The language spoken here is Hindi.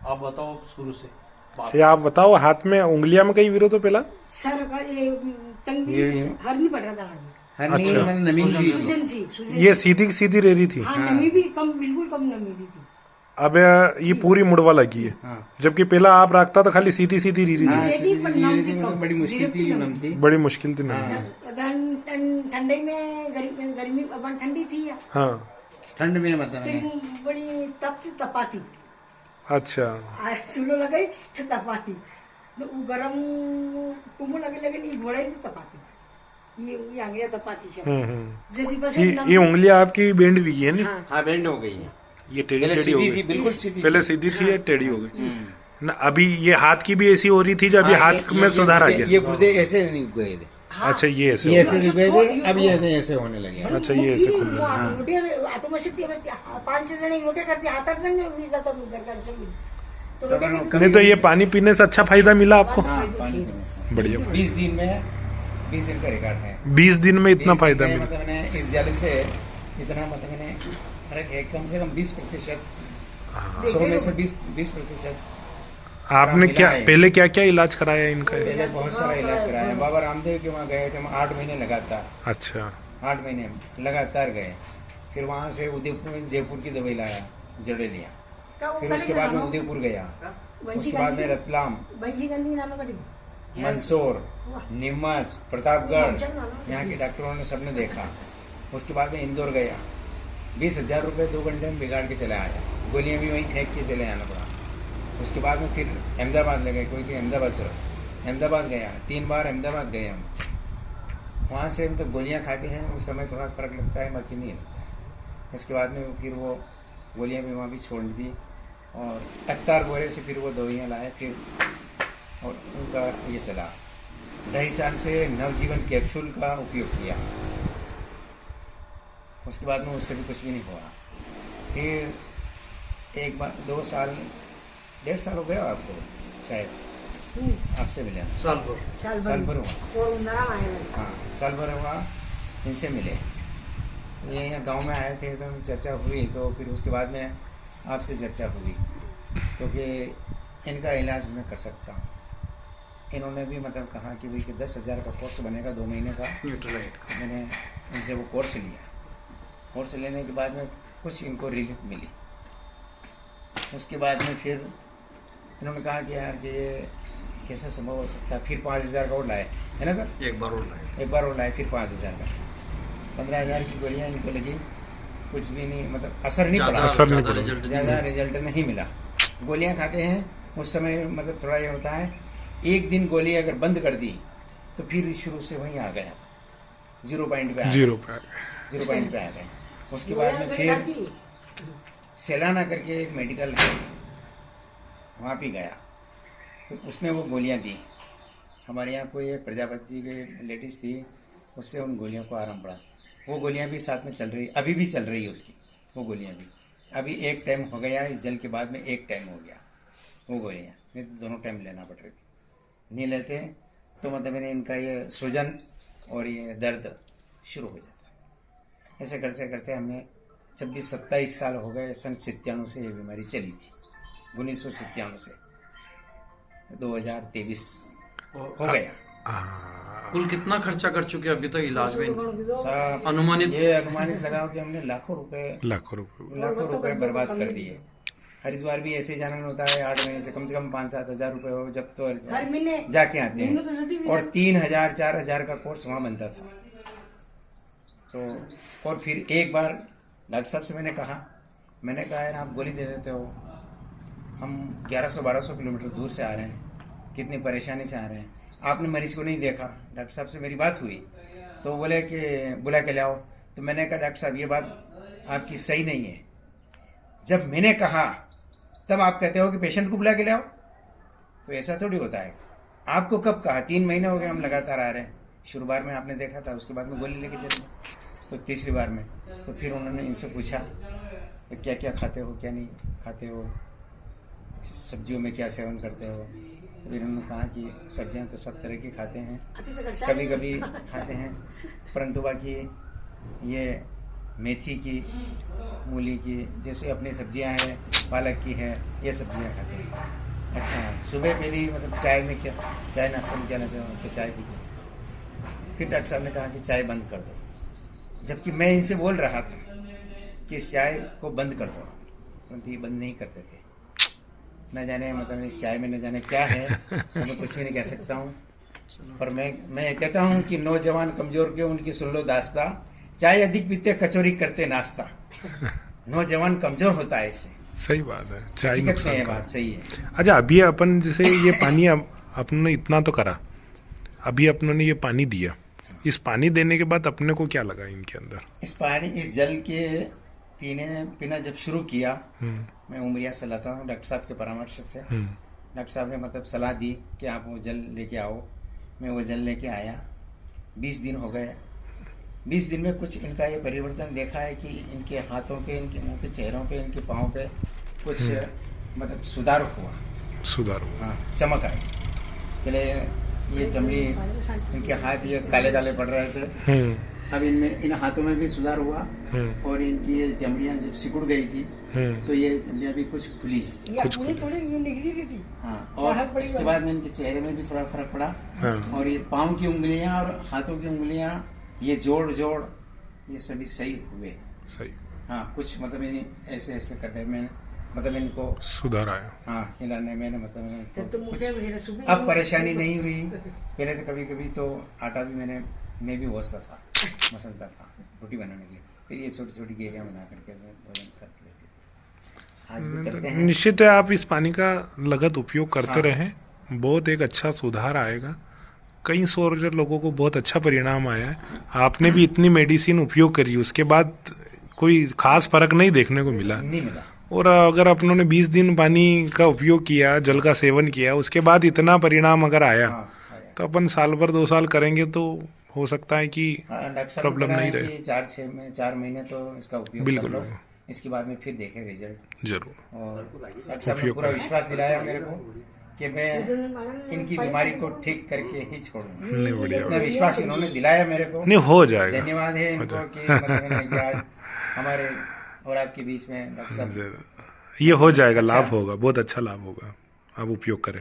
आप बताओ शुरू से बात। ये आप बताओ, हाथ में उंगलियां में कहीं विरो तो पहला सर का ये तंगी हर नहीं पड़ रहा था आगे। हरनी अच्छा। मैंने नमी ली थी। सूजन थी सूजन ये सीधी सीधी रह रही थी। हाँ नमी भी कम, बिल्कुल कम नमी भी थी। अब ये पूरी मुड़वा लगी है, हाँ जबकि पहला आप रखता तो खाली सीधी सीधी रही थी। हाँ ये सीधी थी, पर सीधी नम रही थी थी, कम। मतलब बड़ी मुश्किल थी नम नम थी। बड़ी मुश्किल थी नहीं। ठंडे में गर्मी अपन ठंडी थी या हाँ ठंड में मतलब तो यूं बड़ी तपाती अच्छा। सुलो लगे तो तपाती वो गरम कुमो लगे नहीं घोड़े तो तपाती ये आंगलिया तपाती है जैसे बस ये उंगलियां आपकी बेंड भी है ना? हाँ हाँ बैंड हो गई है। ये टेढ़ी पहले टेढ़ी हो सीधी गई। थी, बिल्कुल सीधी पहले सीधी थी, ये टेढ़ी हो गई ना। अभी ये हाथ की भी ऐसी हो रही थी, जो अभी हाथ में सुधार आ ये गया। गुर्दे ऐसे नहीं गए थे, अच्छा ये ऐसे ये हो ऐसे रुके थे, अब ये ऐसे होने लगे। अच्छा, ये ऐसे खुल रहा है नोटे ऑटोमेटिक 5-6 जण नोटे करते 8-8 जण वीज जातो मी घर तो नोटे गया। नहीं तो ये पानी पीने से अच्छा फायदा मिला आपको? हाँ पानी पीने से बढ़िया। 20 दिन में 20 दिन का रिकॉर्ड है। 20 दिन में इतना 20 दिन फायदा में मिला? मतलब मैंने इस जल से इतना मतलब मैंने फर्क है, कम से कम 20%, 100 में से 20%। आपने मिला क्या है। पहले क्या क्या इलाज कराया इनका? पहले बहुत सारा इलाज कराया। बाबा रामदेव के वहाँ गए थे हम 8 महीने लगातार, अच्छा 8 महीने लगातार गए। फिर वहाँ से उदयपुर जयपुर की दवाई लाया, जड़े लिया। फिर उसके बाद में उदयपुर गया, उसके बाद में रतलाम, भाईजी गांधी नाम का मंदसौर, नीमच, प्रतापगढ़, यहाँ के डॉक्टरों ने सबने देखा। उसके बाद में इंदौर गया, 20,000 रुपये 2 घंटे में बिगाड़ के चला आया। गोलियां भी वहीं फेंक के चले आना पड़ा। उसके बाद में फिर अहमदाबाद ले गए, कोई कि अहमदाबाद चलो, अहमदाबाद गया, 3 बार अहमदाबाद गए हम। वहाँ से हम तो गोलियाँ खाते हैं, उस समय थोड़ा फर्क लगता है, बाकी नहीं लगता है। उसके बाद में फिर वो गोलियाँ भी वहाँ भी छोड़ दी और अख्तार गोरे से फिर वो दवाइयाँ लाए फिर, और उनका ये चला। 2.5 साल से नवजीवन कैप्सूल का उपयोग किया। उसके बाद में उससे भी कुछ भी नहीं हुआ। फिर एक बार 2 साल 1.5 साल हो गया आपको शायद, आपसे मिले साल भर साल भर हुआ। और नाम आया हाँ साल भर हुआ, इनसे मिले। ये यहाँ गांव में आए थे तो चर्चा हुई, तो फिर उसके बाद में आपसे चर्चा हुई क्योंकि इनका इलाज मैं कर सकता हूँ। इन्होंने भी मतलब कहा कि भाई कि 10,000 का कोर्स बनेगा 2 महीने का। मैंने इनसे वो कोर्स लिया। कोर्स लेने के बाद में कुछ इनको रिलीफ मिली। उसके बाद में फिर इन्होंने कहा कि यार कि ये कैसे संभव हो सकता है। फिर 5,000 का और लाए, है ना सर? एक बार और लाए। एक बार और लाए, फिर 5,000 का। 15,000 की गोलियाँ इनको लगी, कुछ भी नहीं, मतलब असर नहीं पड़ा, असर नहीं पड़ा। ज़्यादा रिजल्ट नहीं मिला। गोलियाँ खाते हैं उस समय मतलब थोड़ा ये होता है, एक दिन गोली अगर बंद कर दी तो फिर शुरू से वहीं आ गया, 0 पॉइंट पे आ गए। 0 पे 0 पॉइंट पे आ गए। उसके बाद में फिर सेलाना करके एक मेडिकल है, वहाँ भी गया, तो उसने वो गोलियाँ दी। हमारे यहाँ कोई एक प्रजापति की लेडीज़ थी, उससे उन गोलियों को आराम पड़ा। वो गोलियाँ भी साथ में चल रही, अभी भी चल रही है उसकी वो गोलियाँ भी। अभी एक टाइम हो गया, इस जल के बाद में एक टाइम हो गया वो गोलियाँ, नहीं तो दोनों टाइम लेना पड़ रही थी। नहीं लेते तो मतलब मैंने इनका ये सूजन और ये दर्द शुरू हो जाता। ऐसे करते करते हमें 26-27 साल हो गए। सन 97 से ये बीमारी चली थी, 1997 से 2023 हो गया। कुल कितना खर्चा कर चुके अभी तक इलाज में? साहब अनुमानित ये अनुमानित लगाओ कि हमने लाखों रुपए बर्बाद कर दिए। हरिद्वार भी ऐसे जाना होता है, 8 महीने से कम 5-7 हज़ार रुपए हो जब तो हर महीने जाके आते हैं। और 3,000-4,000 का कोर्स वहाँ बनता था। तो और फिर एक बार डॉक्टर साहब से मैंने कहा यार आप गोली दे देते हो, हम 1100-1200 किलोमीटर दूर से आ रहे हैं, कितनी परेशानी से आ रहे हैं, आपने मरीज को नहीं देखा। डॉक्टर साहब से मेरी बात हुई तो बोले कि बुला के लाओ। तो मैंने कहा डॉक्टर साहब ये बात आपकी सही नहीं है, जब मैंने कहा तब आप कहते हो कि पेशेंट को बुला के लाओ, तो ऐसा थोड़ी होता है। आपको कब कहा? 3 महीने हो गए हम लगातार आ रहे हैं। शुरू बार में आपने देखा था, उसके बाद में गोली लेके चले, तो तीसरी बार में तो फिर उन्होंने इनसे पूछा तो क्या क्या खाते हो, क्या नहीं खाते हो, सब्जियों में क्या सेवन करते हो। तो फिर उन्होंने कहा कि सब्जियां तो सब तरह की खाते हैं, कभी कभी खाते हैं, परंतु बाकी ये मेथी की, मूली की, जैसे अपनी सब्जियां हैं, पालक की है, ये सब्जियां खाते हैं। अच्छा, सुबह पहली मतलब चाय में क्या, चाय नाश्ता में क्या लेते हो कि चाय पीते हैं? फिर डॉक्टर साहब ने कहा कि चाय बंद कर दो, जबकि मैं इनसे बोल रहा था कि इस चाय को बंद कर दो, परंतु ये बंद नहीं करते थे। न जाने मतलब इस चाय में न जाने क्या है, तो मैं कुछ भी नहीं कह सकता हूँ। पर मैं ये कहता हूँ कि नौजवान कमजोर के उनकी सुन लो दास्ता, चाय अधिक पीते कचौरी करते नाश्ता। नौजवान कमजोर होता है इससे। सही बात है, चाय हकीकत में नुकसान ये का। बात सही है। अच्छा, अभी अपन जैसे ये पानी अपनों ने इतना तो करा, अभी अपनों ने ये पानी दिया, इस पानी देने के बाद अपने को क्या लगा इनके अंदर? इस जल के पीना जब शुरू किया, मैं उमरिया से लाता हूँ डॉक्टर साहब के परामर्श से। डॉक्टर साहब ने मतलब सलाह दी कि आप वो जल लेके आओ। मैं वो जल लेके आया, 20 दिन हो गए। 20 दिन में कुछ इनका ये परिवर्तन देखा है कि इनके हाथों पे, इनके मुंह पे, चेहरों पे, इनके पाँव पे कुछ मतलब सुधार हुआ। हाँ, चमक आई। पहले ये चमड़ी, इनके हाथ ये काले काले पड़ रहे थे, अब इनमें इन हाथों में भी सुधार हुआ। और इनकी ये चमड़ियाँ जब सिकुड़ गई थी, तो ये चमड़ियाँ भी कुछ खुली है। या थोड़ी निकली भी थी। हाँ, और इसके बाद में इनके चेहरे में भी थोड़ा फर्क पड़ा। और ये पाँव की उंगलियां और हाथों की उंगलियां, ये जोड़ ये सभी सही हुए। सही। हाँ, कुछ मतलब इन्हें ऐसे करने में मतलब इनको सुधार आया। हाँ, हिलाने में मतलब इनको तो मुझे मेरे कुछ सुबह अब परेशानी नहीं हुई। पहले तो कभी तो आटा भी मैं भी वोसता था, मसलता था रोटी बनाने के लिए। फिर ये छोटी छोटी गेवियाँ बना करके भोजन कर लेते थे। आज भी करते हैं। निश्चित है, आप इस पानी का लगत उपयोग करते हाँ। रहें, बहुत एक अच्छा सुधार आएगा। कई सौ लोगों को बहुत अच्छा परिणाम आया है। आपने भी इतनी मेडिसिन उपयोग करी, उसके बाद कोई खास फर्क नहीं देखने को मिला। नहीं मिला। और अगर अपनों ने 20 दिन पानी का उपयोग किया, जल का सेवन किया, उसके बाद इतना परिणाम अगर आया, हाँ, आया। तो अपन साल भर 2 साल करेंगे तो हो सकता है कि डॉक्टर साहब प्रॉब्लम ने नहीं बोला है रहे। कि 4 महीने तो इसका उपयोग बिल्कुल, कर लो, बिल्कुल। इसके बाद में फिर देखें रिजल्ट। जरूर। और डॉक्टर साहब ने उपयोग पूरा करें। विश्वास दिलाया मेरे को कि मैं इनकी बीमारी को ठीक करके ही छोड़ूंगा। नहीं, बढ़िया। इतना विश्वास इन्होंने दिलाया मेरे को। नहीं, हो जाएगा। धन्यवाद है इनको कि मतलब है कि आज हमारे और आपके बीच में डॉक्टर साहब ये हो जाएगा, अच्छा। लाभ होगा, बहुत अच्छा लाभ होगा। आप उपयोग करें।